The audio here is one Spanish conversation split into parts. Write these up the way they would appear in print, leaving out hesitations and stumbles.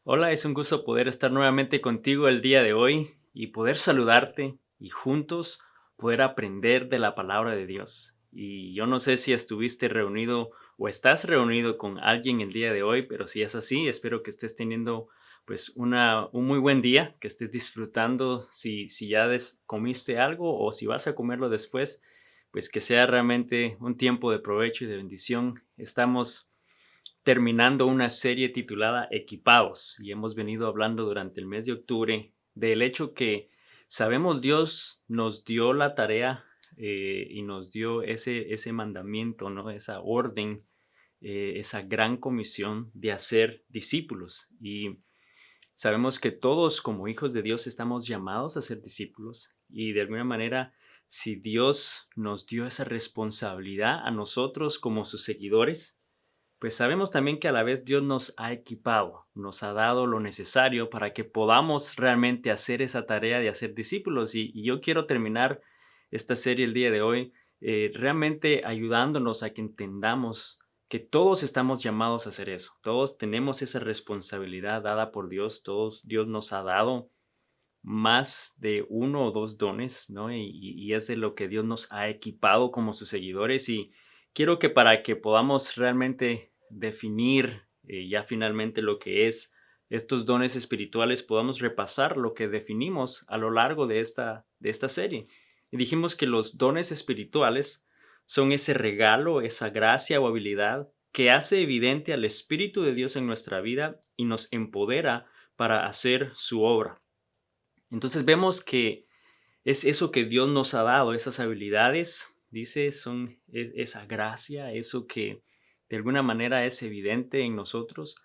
Hola, es un gusto poder estar nuevamente contigo el día de hoy y poder saludarte y juntos poder aprender de la palabra de Dios. Y yo no sé si estuviste reunido o estás reunido con alguien el día de hoy, pero si es así, espero que estés teniendo pues un muy buen día, que estés disfrutando si ya comiste algo o si vas a comerlo después, pues que sea realmente un tiempo de provecho y de bendición. Estamos terminando una serie titulada Equipados y hemos venido hablando durante el mes de octubre del hecho que sabemos Dios nos dio la tarea y nos dio ese mandamiento, ¿no? Esa orden, esa gran comisión de hacer discípulos. Y sabemos que todos como hijos de Dios estamos llamados a ser discípulos y de alguna manera, si Dios nos dio esa responsabilidad a nosotros como sus seguidores, pues sabemos también que a la vez Dios nos ha equipado, nos ha dado lo necesario para que podamos realmente hacer esa tarea de hacer discípulos. Y yo quiero terminar esta serie el día de hoy realmente ayudándonos a que entendamos que todos estamos llamados a hacer eso. Todos tenemos esa responsabilidad dada por Dios. Todos Dios nos ha dado más de uno o dos dones, ¿no? Y es de lo que Dios nos ha equipado como sus seguidores. Y quiero que para que podamos realmente definir ya finalmente lo que es estos dones espirituales, podamos repasar lo que definimos a lo largo de esta serie. Y dijimos que los dones espirituales son ese regalo, esa gracia o habilidad que hace evidente al Espíritu de Dios en nuestra vida y nos empodera para hacer su obra. Entonces vemos que es eso que Dios nos ha dado, esas habilidades, dice, son esa gracia, eso que de alguna manera es evidente en nosotros,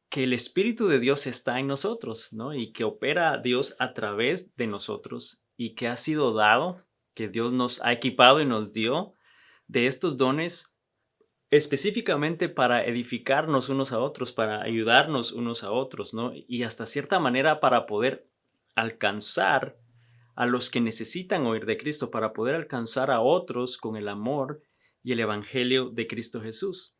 que el Espíritu de Dios está en nosotros, ¿no? Y que opera Dios a través de nosotros y que ha sido dado, que Dios nos ha equipado y nos dio de estos dones específicamente para edificarnos unos a otros, para ayudarnos unos a otros, ¿no? Y hasta cierta manera para poder alcanzar a los que necesitan oír de Cristo, para poder alcanzar a otros con el amor y el evangelio de Cristo Jesús.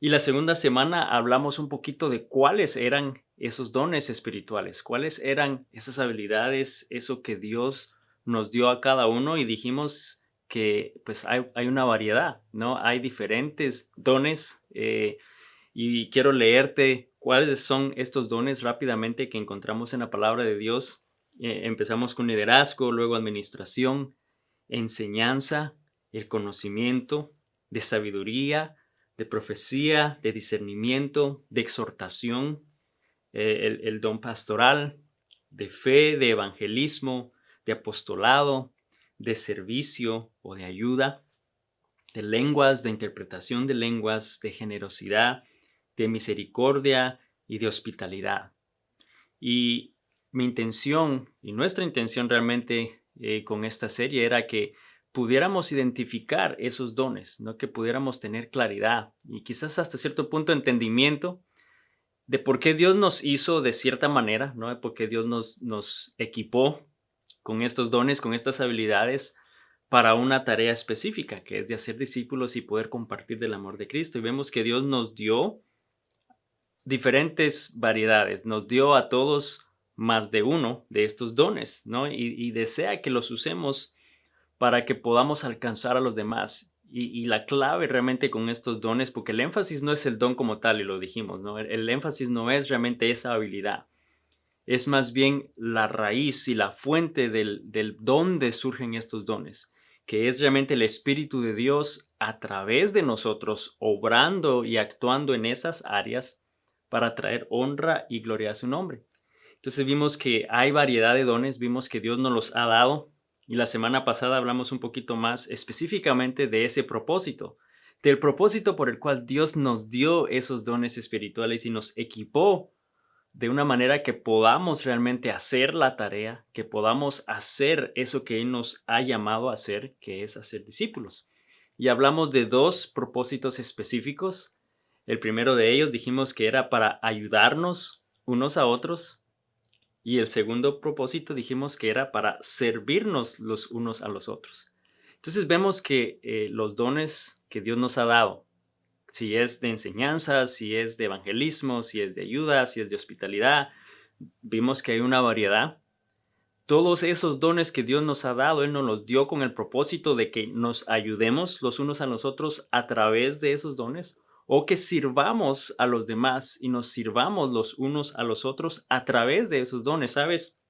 Y la segunda semana hablamos un poquito de cuáles eran esos dones espirituales, cuáles eran esas habilidades, eso que Dios nos dio a cada uno y dijimos que pues hay una variedad, ¿no? Hay diferentes dones y quiero leerte cuáles son estos dones rápidamente que encontramos en la palabra de Dios. Empezamos con liderazgo, luego administración, enseñanza, el conocimiento, de sabiduría, de profecía, de discernimiento, de exhortación, el don pastoral, de fe, de evangelismo, de apostolado, de servicio o de ayuda, de lenguas, de interpretación de lenguas, de generosidad, de misericordia y de hospitalidad. Y mi intención y nuestra intención realmente con esta serie era que pudiéramos identificar esos dones, ¿no? Que pudiéramos tener claridad y quizás hasta cierto punto entendimiento de por qué Dios nos hizo de cierta manera, ¿no? De por qué Dios nos equipó con estos dones, con estas habilidades para una tarea específica, que es de hacer discípulos y poder compartir del amor de Cristo. Y vemos que Dios nos dio diferentes variedades, nos dio a todos más de uno de estos dones, ¿no? Y desea que los usemos para que podamos alcanzar a los demás. Y la clave realmente con estos dones, porque el énfasis no es el don como tal, y lo dijimos, ¿no? El énfasis no es realmente esa habilidad, es más bien la raíz y la fuente del dónde surgen estos dones, que es realmente el Espíritu de Dios a través de nosotros, obrando y actuando en esas áreas para traer honra y gloria a su nombre. Entonces vimos que hay variedad de dones, vimos que Dios nos los ha dado y la semana pasada hablamos un poquito más específicamente de ese propósito, del propósito por el cual Dios nos dio esos dones espirituales y nos equipó de una manera que podamos realmente hacer la tarea, que podamos hacer eso que Él nos ha llamado a hacer, que es hacer discípulos. Y hablamos de dos propósitos específicos. El primero de ellos dijimos que era para ayudarnos unos a otros y el segundo propósito dijimos que era para servirnos los unos a los otros. Entonces vemos que los dones que Dios nos ha dado Si es de enseñanza, si es de evangelismo, si es de ayuda, si es de hospitalidad, vimos que hay una variedad. Todos esos dones que Dios nos ha dado, Él nos los dio con el propósito de que nos ayudemos los unos a los otros a través de esos dones o que sirvamos a los demás y nos sirvamos los unos a los otros a través de esos dones. ¿Sabes?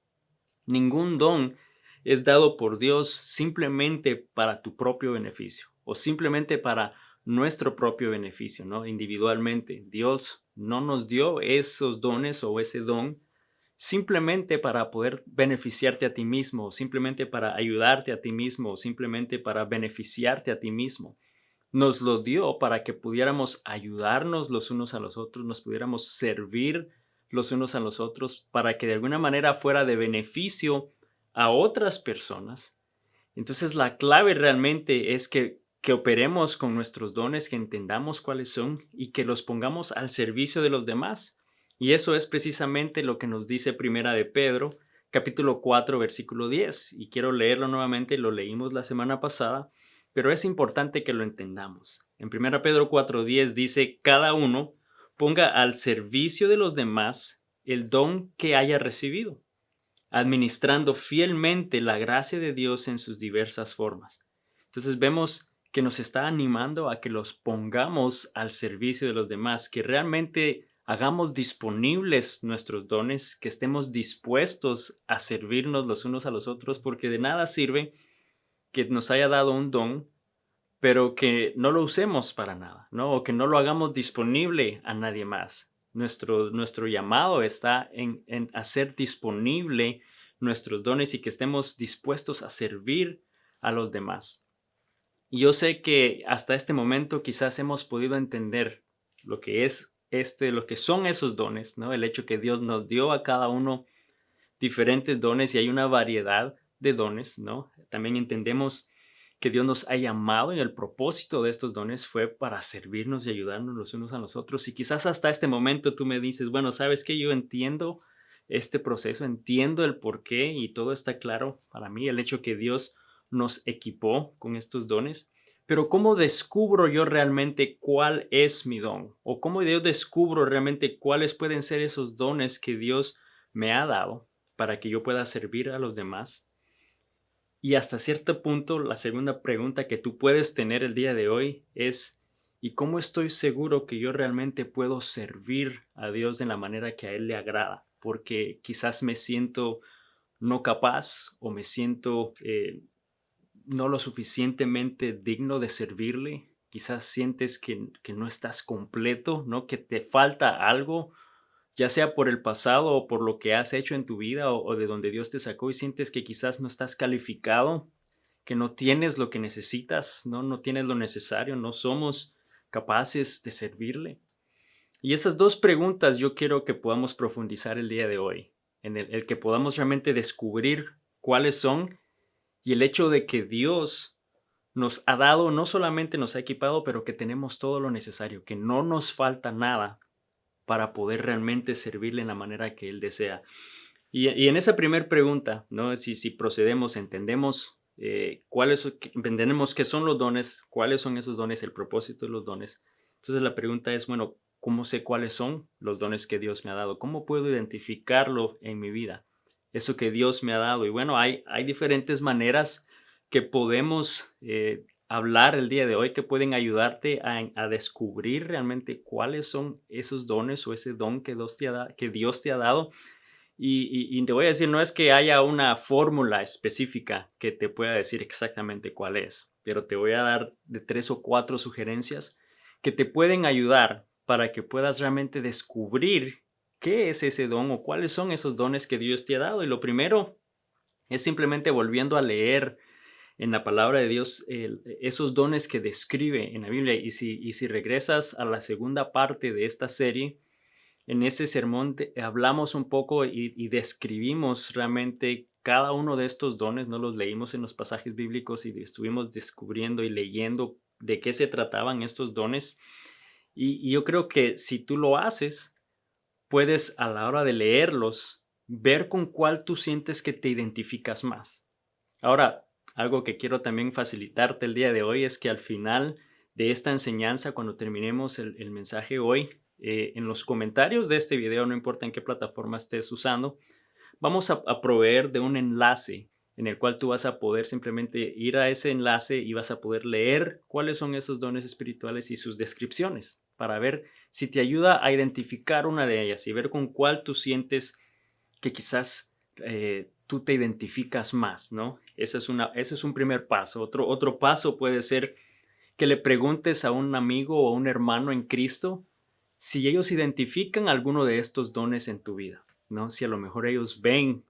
Ningún don es dado por Dios simplemente para tu propio beneficio o simplemente para nuestro propio beneficio, ¿no? Individualmente. Dios no nos dio esos dones o ese don simplemente para poder beneficiarte a ti mismo, simplemente para ayudarte a ti mismo, simplemente para beneficiarte a ti mismo. Nos lo dio para que pudiéramos ayudarnos los unos a los otros, nos pudiéramos servir los unos a los otros, para que de alguna manera fuera de beneficio a otras personas. Entonces la clave realmente es que operemos con nuestros dones, que entendamos cuáles son y que los pongamos al servicio de los demás. Y eso es precisamente lo que nos dice Primera de Pedro, capítulo 4, versículo 10. Y quiero leerlo nuevamente, lo leímos la semana pasada, pero es importante que lo entendamos. En Primera Pedro 4:10 dice, cada uno ponga al servicio de los demás el don que haya recibido, administrando fielmente la gracia de Dios en sus diversas formas. Entonces vemos que nos está animando a que los pongamos al servicio de los demás, que realmente hagamos disponibles nuestros dones, que estemos dispuestos a servirnos los unos a los otros, porque de nada sirve que nos haya dado un don, pero que no lo usemos para nada, ¿no? O que no lo hagamos disponible a nadie más. Nuestro llamado está en hacer disponible nuestros dones y que estemos dispuestos a servir a los demás. Y yo sé que hasta este momento quizás hemos podido entender lo que es lo que son esos dones, ¿no? El hecho que Dios nos dio a cada uno diferentes dones y hay una variedad de dones, ¿no? También entendemos que Dios nos ha llamado y el propósito de estos dones fue para servirnos y ayudarnos los unos a los otros. Y quizás hasta este momento tú me dices, bueno, ¿sabes qué? Yo entiendo este proceso, entiendo el por qué y todo está claro para mí, el hecho que Dios nos equipó con estos dones. Pero ¿cómo descubro yo realmente cuál es mi don? ¿O cómo yo descubro realmente cuáles pueden ser esos dones que Dios me ha dado para que yo pueda servir a los demás? Y hasta cierto punto, la segunda pregunta que tú puedes tener el día de hoy es, ¿y cómo estoy seguro que yo realmente puedo servir a Dios de la manera que a Él le agrada? Porque quizás me siento no capaz o me siento no lo suficientemente digno de servirle. Quizás sientes que no estás completo, ¿no? Que te falta algo, ya sea por el pasado o por lo que has hecho en tu vida o de donde Dios te sacó y sientes que quizás no estás calificado, que no tienes lo que necesitas, no tienes lo necesario, no somos capaces de servirle. Y esas dos preguntas yo quiero que podamos profundizar el día de hoy, en el que podamos realmente descubrir cuáles son y el hecho de que Dios nos ha dado, no solamente nos ha equipado, pero que tenemos todo lo necesario, que no nos falta nada para poder realmente servirle en la manera que Él desea. Y en esa primera pregunta, ¿no? Si procedemos, entendemos entendemos qué son los dones, cuáles son esos dones, el propósito de los dones. Entonces la pregunta es, bueno, ¿cómo sé cuáles son los dones que Dios me ha dado? ¿Cómo puedo identificarlo en mi vida? Eso que Dios me ha dado. Y bueno, hay diferentes maneras que podemos hablar el día de hoy que pueden ayudarte a descubrir realmente cuáles son esos dones o ese don que Dios te ha dado y te voy a decir, no es que haya una fórmula específica que te pueda decir exactamente cuál es, pero te voy a dar de 3 o 4 sugerencias que te pueden ayudar para que puedas realmente descubrir qué es ese don o cuáles son esos dones que Dios te ha dado. Y lo primero es simplemente volviendo a leer en la palabra de Dios esos dones que describe en la Biblia. Y si regresas a la segunda parte de esta serie, en ese sermón hablamos un poco y describimos realmente cada uno de estos dones, no los leímos en los pasajes bíblicos y estuvimos descubriendo y leyendo de qué se trataban estos dones. Y yo creo que si tú lo haces, puedes a la hora de leerlos ver con cuál tú sientes que te identificas más. Ahora, algo que quiero también facilitarte el día de hoy es que al final de esta enseñanza cuando terminemos el mensaje hoy. En los comentarios de este video, no importa en qué plataforma estés usando, vamos a proveer de un enlace en el cual tú vas a poder simplemente ir a ese enlace y vas a poder leer cuáles son esos dones espirituales y sus descripciones para ver si te ayuda a identificar una de ellas y ver con cuál tú sientes que quizás tú te identificas más, ¿no? Ese es un primer paso. Otro paso puede ser que le preguntes a un amigo o a un hermano en Cristo si ellos identifican alguno de estos dones en tu vida, ¿no? Si a lo mejor ellos ven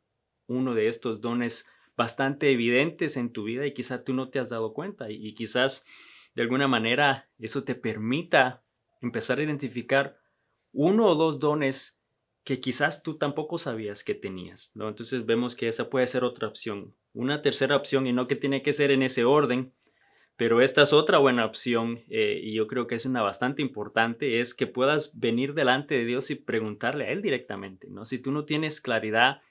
uno de estos dones bastante evidentes en tu vida y quizás tú no te has dado cuenta y quizás de alguna manera eso te permita empezar a identificar uno o dos dones que quizás tú tampoco sabías que tenías, ¿no? Entonces vemos que esa puede ser otra opción. Una tercera opción, y no que tiene que ser en ese orden, pero esta es otra buena opción, y yo creo que es una bastante importante, es que puedas venir delante de Dios y preguntarle a Él directamente, ¿no? Si tú no tienes claridad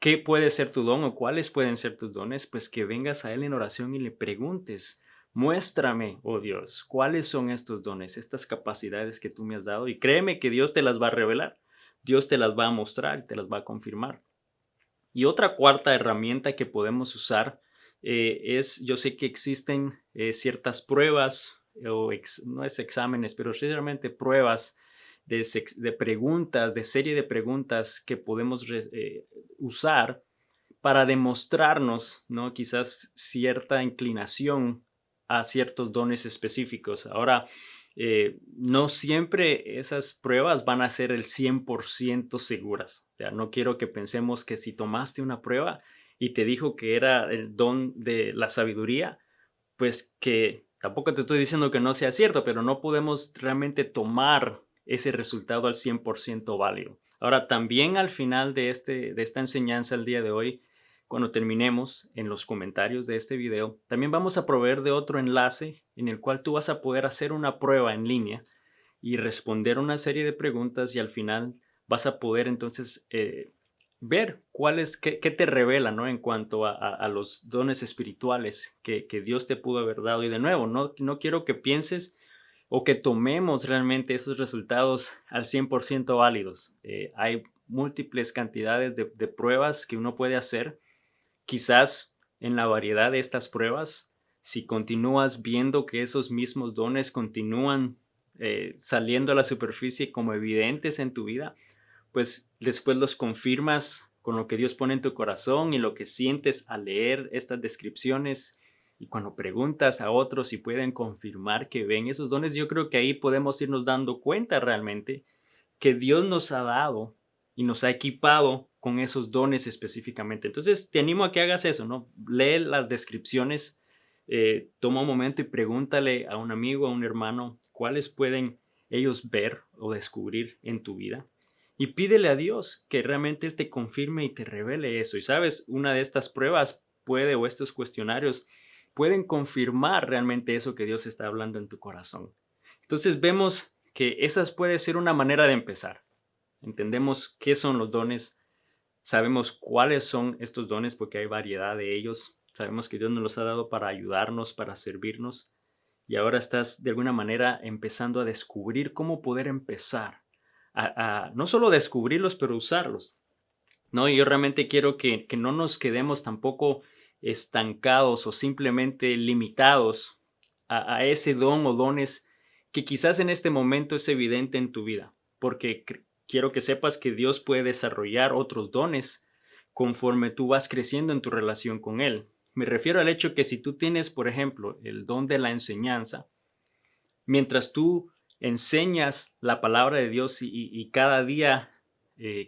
qué puede ser tu don o cuáles pueden ser tus dones, pues que vengas a Él en oración y le preguntes, muéstrame, oh Dios, cuáles son estos dones, estas capacidades que tú me has dado, y créeme que Dios te las va a revelar, Dios te las va a mostrar, te las va a confirmar. Y otra cuarta herramienta que podemos usar yo sé que existen ciertas pruebas, no es exámenes, pero realmente pruebas de preguntas, de serie de preguntas que podemos usar para demostrarnos, ¿no? Quizás cierta inclinación a ciertos dones específicos. Ahora, no siempre esas pruebas van a ser el 100% seguras. O sea, no quiero que pensemos que si tomaste una prueba y te dijo que era el don de la sabiduría, pues que tampoco te estoy diciendo que no sea cierto, pero no podemos realmente tomar ese resultado al 100% válido. Ahora, también al final de esta enseñanza el día de hoy, cuando terminemos en los comentarios de este video, también vamos a proveer de otro enlace en el cual tú vas a poder hacer una prueba en línea y responder una serie de preguntas y al final vas a poder entonces ver qué te revela, ¿no? En cuanto a los dones espirituales que Dios te pudo haber dado. Y de nuevo, no quiero que pienses o que tomemos realmente esos resultados al 100% válidos. Hay múltiples cantidades de pruebas que uno puede hacer. Quizás en la variedad de estas pruebas, si continúas viendo que esos mismos dones continúan saliendo a la superficie como evidentes en tu vida, pues después los confirmas con lo que Dios pone en tu corazón y lo que sientes al leer estas descripciones. Y cuando preguntas a otros si pueden confirmar que ven esos dones, yo creo que ahí podemos irnos dando cuenta realmente que Dios nos ha dado y nos ha equipado con esos dones específicamente. Entonces, te animo a que hagas eso, ¿no? Lee las descripciones, toma un momento y pregúntale a un amigo, a un hermano, cuáles pueden ellos ver o descubrir en tu vida. Y pídele a Dios que realmente Él te confirme y te revele eso. Y sabes, una de estas pruebas o estos cuestionarios pueden confirmar realmente eso que Dios está hablando en tu corazón. Entonces vemos que esa puede ser una manera de empezar. Entendemos qué son los dones, sabemos cuáles son estos dones porque hay variedad de ellos, sabemos que Dios nos los ha dado para ayudarnos, para servirnos, y ahora estás de alguna manera empezando a descubrir cómo poder empezar a no solo descubrirlos, pero usarlos, ¿no? Y yo realmente quiero que no nos quedemos tampoco estancados o simplemente limitados a ese don o dones que quizás en este momento es evidente en tu vida, porque quiero que sepas que Dios puede desarrollar otros dones conforme tú vas creciendo en tu relación con Él. Me refiero al hecho que si tú tienes, por ejemplo, el don de la enseñanza, mientras tú enseñas la palabra de Dios y cada día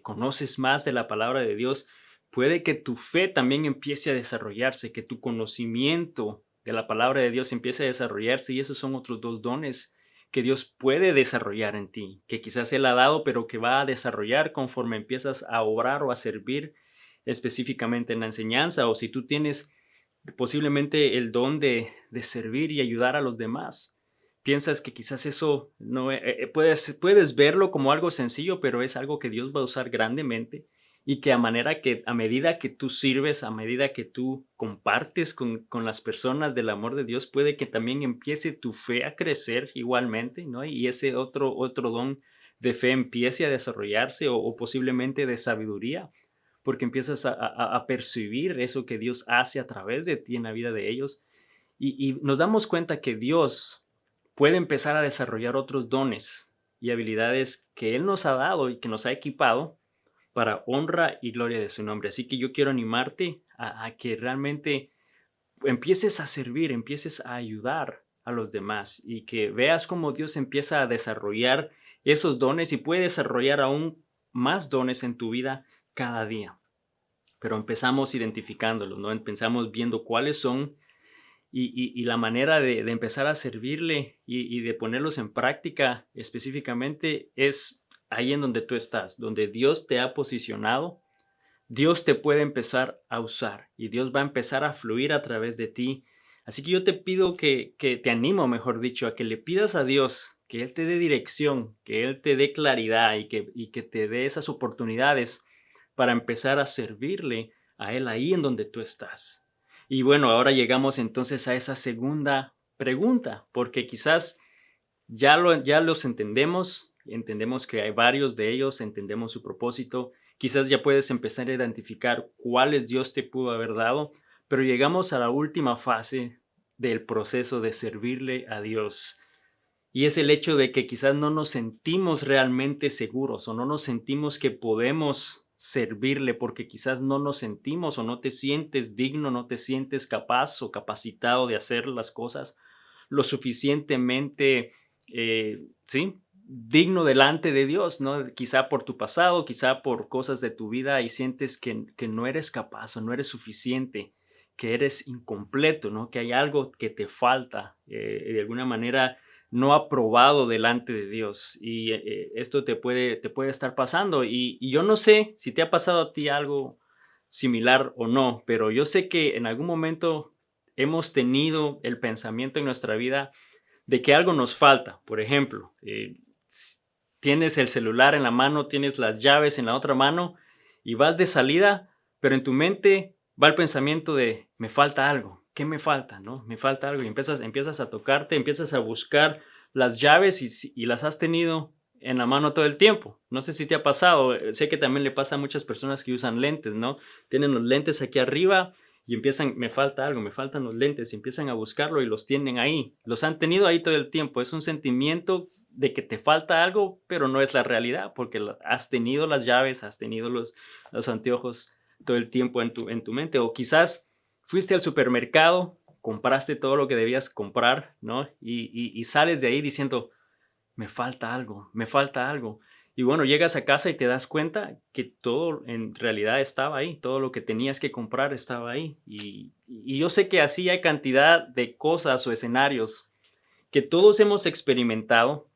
conoces más de la palabra de Dios, puede que tu fe también empiece a desarrollarse, que tu conocimiento de la palabra de Dios empiece a desarrollarse, y esos son otros dos dones que Dios puede desarrollar en ti, que quizás Él ha dado, pero que va a desarrollar conforme empiezas a obrar o a servir específicamente en la enseñanza, o si tú tienes posiblemente el don de servir y ayudar a los demás. Piensas que quizás eso no puedes verlo como algo sencillo, pero es algo que Dios va a usar grandemente y que a medida que tú sirves, a medida que tú compartes con las personas del amor de Dios, puede que también empiece tu fe a crecer igualmente, ¿no? Y ese otro don de fe empiece a desarrollarse o posiblemente de sabiduría, porque empiezas a percibir eso que Dios hace a través de ti en la vida de ellos. Y nos damos cuenta que Dios puede empezar a desarrollar otros dones y habilidades que Él nos ha dado y que nos ha equipado para honra y gloria de su nombre. Así que yo quiero animarte a que realmente empieces a servir, empieces a ayudar a los demás y que veas cómo Dios empieza a desarrollar esos dones y puede desarrollar aún más dones en tu vida cada día. Pero empezamos identificándolos, ¿no? Empezamos viendo cuáles son y la manera de empezar a servirle y de ponerlos en práctica específicamente es ahí en donde tú estás, donde Dios te ha posicionado. Dios te puede empezar a usar y Dios va a empezar a fluir a través de ti. Así que yo te pido que te animo, mejor dicho, a que le pidas a Dios que Él te dé dirección, que Él te dé claridad y que te dé esas oportunidades para empezar a servirle a Él ahí en donde tú estás. Y bueno, ahora llegamos entonces a esa segunda pregunta, porque quizás ya los entendemos que hay varios de ellos, entendemos su propósito, quizás ya puedes empezar a identificar cuáles Dios te pudo haber dado, pero llegamos a la última fase del proceso de servirle a Dios. Y es el hecho de que quizás no nos sentimos realmente seguros o no nos sentimos que podemos servirle porque quizás no nos sentimos o no te sientes digno, no te sientes capaz o capacitado de hacer las cosas lo suficientemente, ¿sí? Digno delante de Dios, ¿no? Quizá por tu pasado, quizá por cosas de tu vida y sientes que no eres capaz o no eres suficiente, que eres incompleto, ¿no? Que hay algo que te falta, de alguna manera no aprobado delante de Dios y esto te puede estar pasando y yo no sé si te ha pasado a ti algo similar o no, pero yo sé que en algún momento hemos tenido el pensamiento en nuestra vida de que algo nos falta. Por ejemplo, tienes el celular en la mano, tienes las llaves en la otra mano y vas de salida, pero en tu mente va el pensamiento de me falta algo. ¿Qué me falta? ¿No? Me falta algo y empiezas a tocarte, empiezas a buscar las llaves y las has tenido en la mano todo el tiempo. No sé si te ha pasado, sé que también le pasa a muchas personas que usan lentes, ¿no? Tienen los lentes aquí arriba y empiezan, me falta algo, me faltan los lentes, y empiezan a buscarlo y los tienen ahí. Los han tenido ahí todo el tiempo. Es un sentimiento de que te falta algo, pero no es la realidad porque has tenido las llaves, has tenido los anteojos todo el tiempo en tu mente. O quizás fuiste al supermercado, compraste todo lo que debías comprar, ¿no? Y sales de ahí diciendo, me falta algo, me falta algo. Y bueno, llegas a casa y te das cuenta que todo en realidad estaba ahí, todo lo que tenías que comprar estaba ahí. Y yo sé que así hay cantidad de cosas o escenarios que todos hemos experimentado,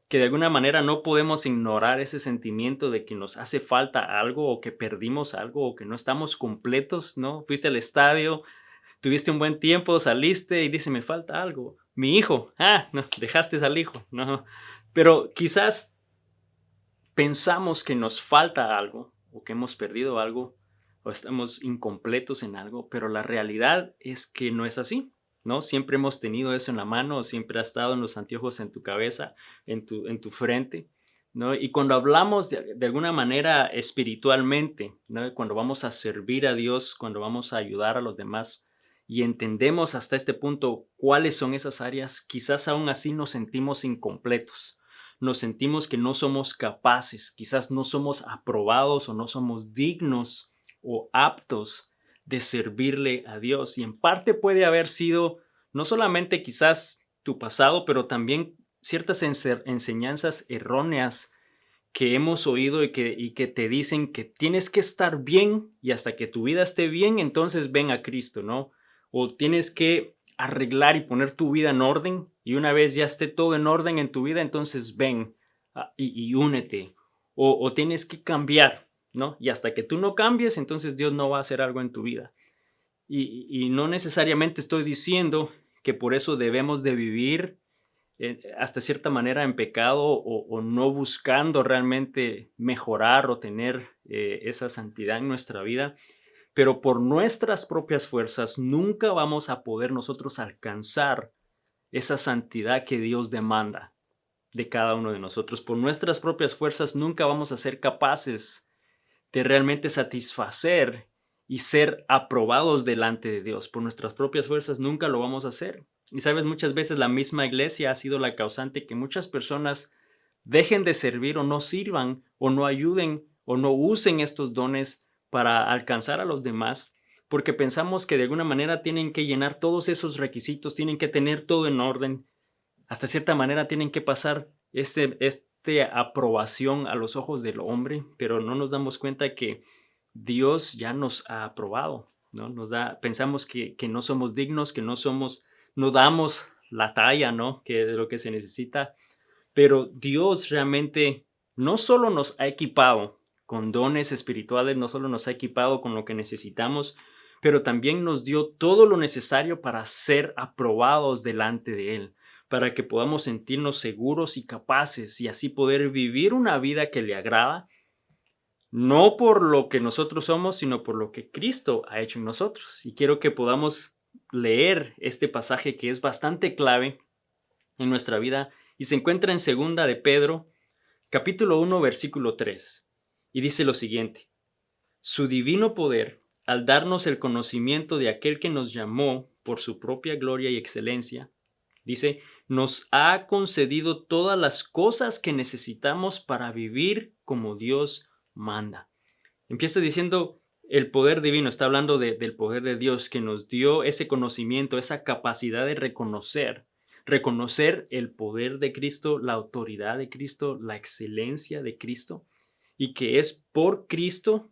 que de alguna manera no podemos ignorar ese sentimiento de que nos hace falta algo o que perdimos algo o que no estamos completos, ¿no? Fuiste al estadio, tuviste un buen tiempo, saliste y dice, me falta algo. Mi hijo, no, dejaste al hijo, no. Pero quizás pensamos que nos falta algo o que hemos perdido algo o estamos incompletos en algo, pero la realidad es que no es así, ¿no? Siempre hemos tenido eso en la mano, siempre ha estado en los anteojos en tu cabeza, en tu frente, ¿no? Y cuando hablamos de alguna manera espiritualmente, ¿no? Cuando vamos a servir a Dios, cuando vamos a ayudar a los demás y entendemos hasta este punto cuáles son esas áreas, quizás aún así nos sentimos incompletos. Nos sentimos que no somos capaces, quizás no somos aprobados o no somos dignos o aptos de servirle a Dios. Y en parte puede haber sido no solamente quizás tu pasado, pero también ciertas enseñanzas erróneas que hemos oído y que te dicen que tienes que estar bien y hasta que tu vida esté bien, entonces ven a Cristo, ¿no? O tienes que arreglar y poner tu vida en orden y una vez ya esté todo en orden en tu vida, entonces ven y únete. O tienes que cambiar, ¿no? Y hasta que tú no cambies, entonces Dios no va a hacer algo en tu vida. Y no necesariamente estoy diciendo que por eso debemos de vivir hasta cierta manera en pecado o no buscando realmente mejorar o tener esa santidad en nuestra vida, pero por nuestras propias fuerzas nunca vamos a poder nosotros alcanzar esa santidad que Dios demanda de cada uno de nosotros. Por nuestras propias fuerzas nunca vamos a ser capaces de realmente satisfacer y ser aprobados delante de Dios. Por nuestras propias fuerzas nunca lo vamos a hacer. Y sabes, muchas veces la misma iglesia ha sido la causante que muchas personas dejen de servir o no sirvan o no ayuden o no usen estos dones para alcanzar a los demás, porque pensamos que de alguna manera tienen que llenar todos esos requisitos, tienen que tener todo en orden, hasta cierta manera tienen que pasar este aprobación a los ojos del hombre, pero no nos damos cuenta que Dios ya nos ha aprobado, ¿no? Pensamos que no somos dignos, que no damos la talla, ¿no? Que de lo que se necesita, pero Dios realmente no solo nos ha equipado con dones espirituales, no solo nos ha equipado con lo que necesitamos, pero también nos dio todo lo necesario para ser aprobados delante de Él, para que podamos sentirnos seguros y capaces y así poder vivir una vida que le agrada, no por lo que nosotros somos, sino por lo que Cristo ha hecho en nosotros. Y quiero que podamos leer este pasaje que es bastante clave en nuestra vida y se encuentra en segunda de Pedro, capítulo 1, versículo 3. Y dice lo siguiente: Su divino poder, al darnos el conocimiento de aquel que nos llamó por su propia gloria y excelencia, dice, nos ha concedido todas las cosas que necesitamos para vivir como Dios manda. Empieza diciendo el poder divino, está hablando del poder de Dios que nos dio ese conocimiento, esa capacidad de reconocer el poder de Cristo, la autoridad de Cristo, la excelencia de Cristo, y que es por Cristo,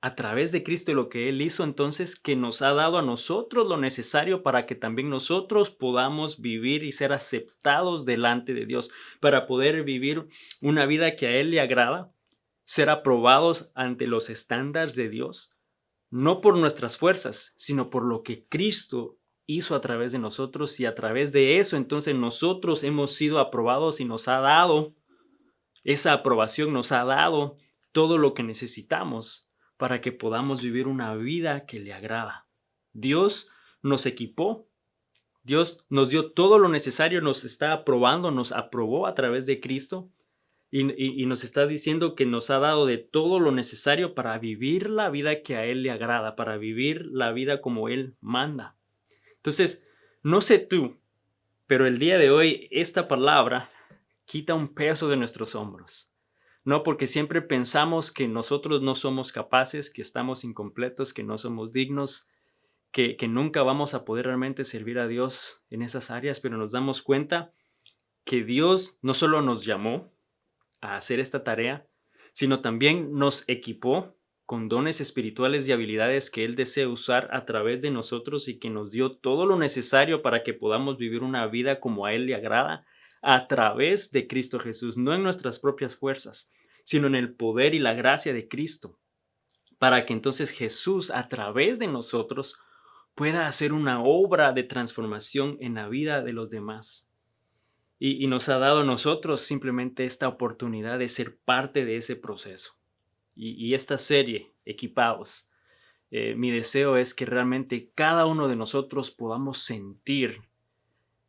a través de Cristo y lo que Él hizo, entonces, que nos ha dado a nosotros lo necesario para que también nosotros podamos vivir y ser aceptados delante de Dios, para poder vivir una vida que a Él le agrada, ser aprobados ante los estándares de Dios, no por nuestras fuerzas, sino por lo que Cristo hizo a través de nosotros, y a través de eso entonces nosotros hemos sido aprobados y nos ha dado esa aprobación, nos ha dado todo lo que necesitamos para que podamos vivir una vida que le agrada. Dios nos equipó, Dios nos dio todo lo necesario, nos está aprobando, nos aprobó a través de Cristo y nos está diciendo que nos ha dado de todo lo necesario para vivir la vida que a Él le agrada, para vivir la vida como Él manda. Entonces, no sé tú, pero el día de hoy esta palabra quita un peso de nuestros hombros. No, porque siempre pensamos que nosotros no somos capaces, que estamos incompletos, que no somos dignos, que nunca vamos a poder realmente servir a Dios en esas áreas, pero nos damos cuenta que Dios no solo nos llamó a hacer esta tarea, sino también nos equipó con dones espirituales y habilidades que Él desea usar a través de nosotros y que nos dio todo lo necesario para que podamos vivir una vida como a Él le agrada a través de Cristo Jesús, no en nuestras propias fuerzas, sino en el poder y la gracia de Cristo, para que entonces Jesús a través de nosotros pueda hacer una obra de transformación en la vida de los demás. Y nos ha dado a nosotros simplemente esta oportunidad de ser parte de ese proceso. Y esta serie, Equipados, mi deseo es que realmente cada uno de nosotros podamos sentir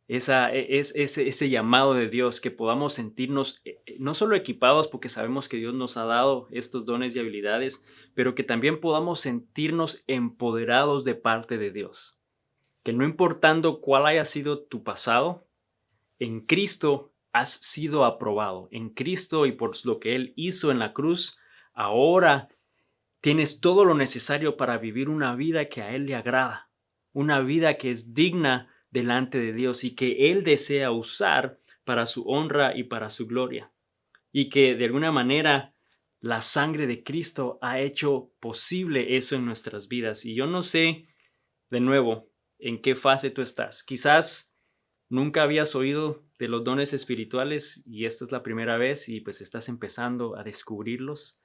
ese llamado de Dios, que podamos sentirnos no solo equipados porque sabemos que Dios nos ha dado estos dones y habilidades, pero que también podamos sentirnos empoderados de parte de Dios. Que no importando cuál haya sido tu pasado, en Cristo has sido aprobado. En Cristo y por lo que Él hizo en la cruz, ahora tienes todo lo necesario para vivir una vida que a Él le agrada, una vida que es digna delante de Dios y que Él desea usar para su honra y para su gloria. Y que de alguna manera la sangre de Cristo ha hecho posible eso en nuestras vidas. Y yo no sé, de nuevo, en qué fase tú estás. Quizás nunca habías oído de los dones espirituales y esta es la primera vez y pues estás empezando a descubrirlos.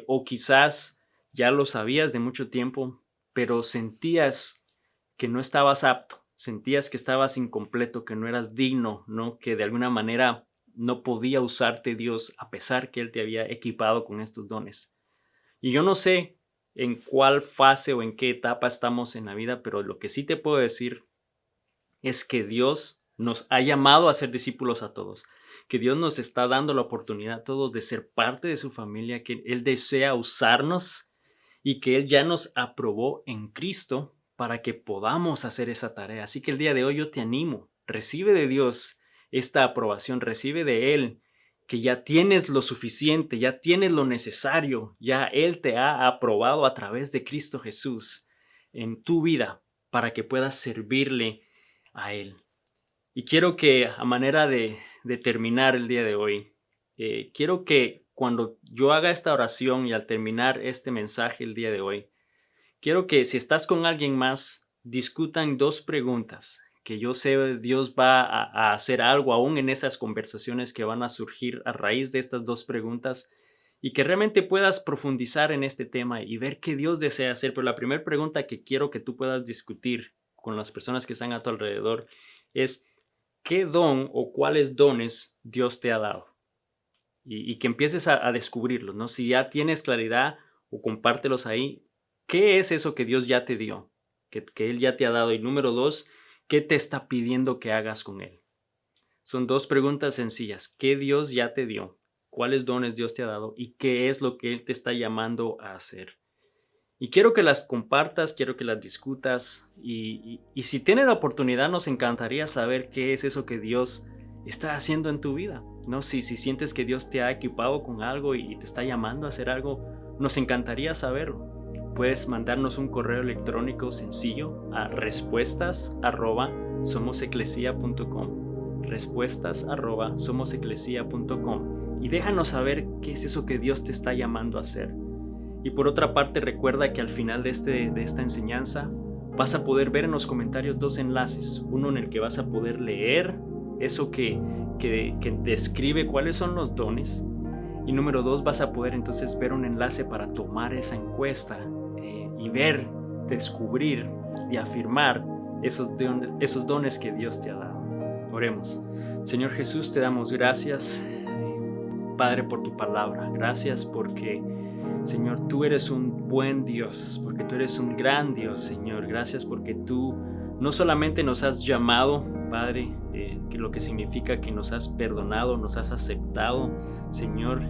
O quizás ya lo sabías de mucho tiempo, pero sentías que no estabas apto, sentías que estabas incompleto, que no eras digno, ¿no? Que de alguna manera no podía usarte Dios a pesar que Él te había equipado con estos dones. Y yo no sé en cuál fase o en qué etapa estamos en la vida, pero lo que sí te puedo decir es que Dios nos ha llamado a ser discípulos a todos, que Dios nos está dando la oportunidad a todos de ser parte de su familia, que Él desea usarnos y que Él ya nos aprobó en Cristo para que podamos hacer esa tarea. Así que el día de hoy yo te animo, recibe de Dios esta aprobación, recibe de Él que ya tienes lo suficiente, ya tienes lo necesario, ya Él te ha aprobado a través de Cristo Jesús en tu vida para que puedas servirle a Él. Y quiero que a manera de terminar el día de hoy, quiero que cuando yo haga esta oración y al terminar este mensaje el día de hoy, quiero que si estás con alguien más, discutan dos preguntas que yo sé Dios va a hacer algo aún en esas conversaciones que van a surgir a raíz de estas dos preguntas y que realmente puedas profundizar en este tema y ver qué Dios desea hacer. Pero la primera pregunta que quiero que tú puedas discutir con las personas que están a tu alrededor es ¿qué don o cuáles dones Dios te ha dado? Y que empieces a descubrirlos, ¿no? Si ya tienes claridad o compártelos ahí, ¿qué es eso que Dios ya te dio? Que Él ya te ha dado. Y número dos, ¿qué te está pidiendo que hagas con Él? Son dos preguntas sencillas. ¿Qué Dios ya te dio? ¿Cuáles dones Dios te ha dado? ¿Y qué es lo que Él te está llamando a hacer? Y quiero que las compartas, quiero que las discutas y si tienes la oportunidad nos encantaría saber qué es eso que Dios está haciendo en tu vida, ¿no? Si sientes que Dios te ha equipado con algo y te está llamando a hacer algo, nos encantaría saberlo. Puedes mandarnos un correo electrónico sencillo a respuestas@somoseclesia.com respuestas@somoseclesia.com y déjanos saber qué es eso que Dios te está llamando a hacer. Y por otra parte, recuerda que al final de esta enseñanza vas a poder ver en los comentarios dos enlaces. Uno en el que vas a poder leer eso que describe cuáles son los dones. Y número dos, vas a poder entonces ver un enlace para tomar esa encuesta y ver, descubrir y afirmar esos dones que Dios te ha dado. Oremos. Señor Jesús, te damos gracias, Padre, por tu palabra. Gracias porque Señor, tú eres un buen Dios, porque tú eres un gran Dios, Señor. Gracias porque tú no solamente nos has llamado, Padre, que lo que significa que nos has perdonado, nos has aceptado, Señor,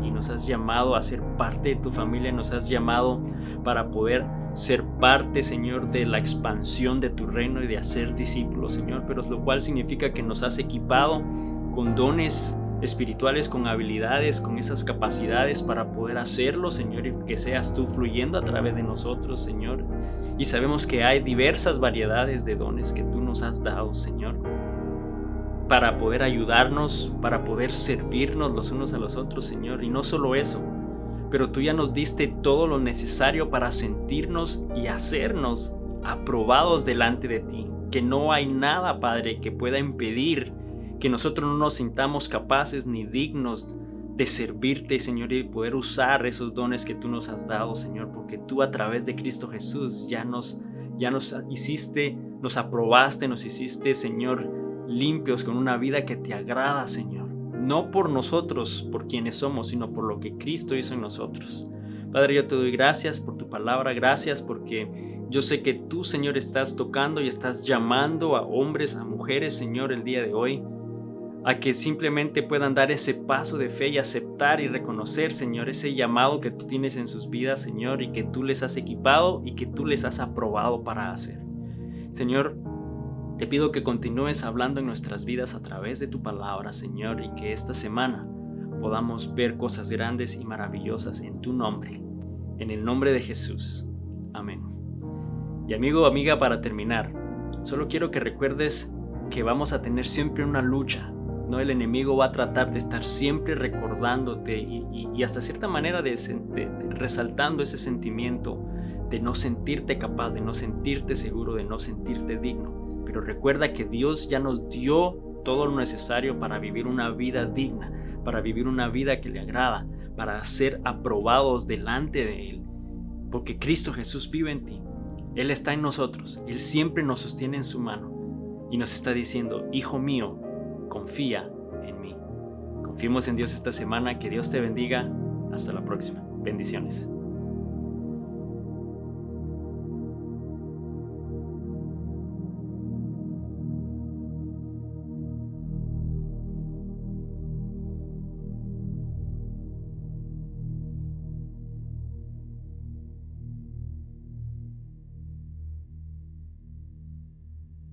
y nos has llamado a ser parte de tu familia, nos has llamado para poder ser parte, Señor, de la expansión de tu reino y de hacer discípulos, Señor, pero lo cual significa que nos has equipado con dones espirituales, con habilidades, con esas capacidades para poder hacerlo, Señor, y que seas tú fluyendo a través de nosotros, Señor. Y sabemos que hay diversas variedades de dones que tú nos has dado, Señor, para poder ayudarnos, para poder servirnos los unos a los otros, Señor. Y no solo eso, pero tú ya nos diste todo lo necesario para sentirnos y hacernos aprobados delante de ti, que no hay nada, Padre, que pueda impedir que nosotros no nos sintamos capaces ni dignos de servirte, Señor, y poder usar esos dones que tú nos has dado, Señor, porque tú a través de Cristo Jesús ya nos hiciste, nos aprobaste, nos hiciste, Señor, limpios con una vida que te agrada, Señor. No por nosotros, por quienes somos, sino por lo que Cristo hizo en nosotros. Padre, yo te doy gracias por tu palabra, gracias porque yo sé que tú, Señor, estás tocando y estás llamando a hombres, a mujeres, Señor, el día de hoy, a que simplemente puedan dar ese paso de fe y aceptar y reconocer, Señor, ese llamado que tú tienes en sus vidas, Señor, y que tú les has equipado y que tú les has aprobado para hacer. Señor, te pido que continúes hablando en nuestras vidas a través de tu palabra, Señor, y que esta semana podamos ver cosas grandes y maravillosas en tu nombre, en el nombre de Jesús. Amén. Y amigo o amiga, para terminar, solo quiero que recuerdes que vamos a tener siempre una lucha, ¿no? El enemigo va a tratar de estar siempre recordándote y hasta cierta manera de resaltando ese sentimiento de no sentirte capaz, de no sentirte seguro, de no sentirte digno. Pero recuerda que Dios ya nos dio todo lo necesario para vivir una vida digna, para vivir una vida que le agrada, para ser aprobados delante de Él. Porque Cristo Jesús vive en ti. Él está en nosotros. Él siempre nos sostiene en su mano. y nos está diciendo: hijo mío, confía en mí. Confiemos en Dios esta semana. Que Dios te bendiga. Hasta la próxima. Bendiciones.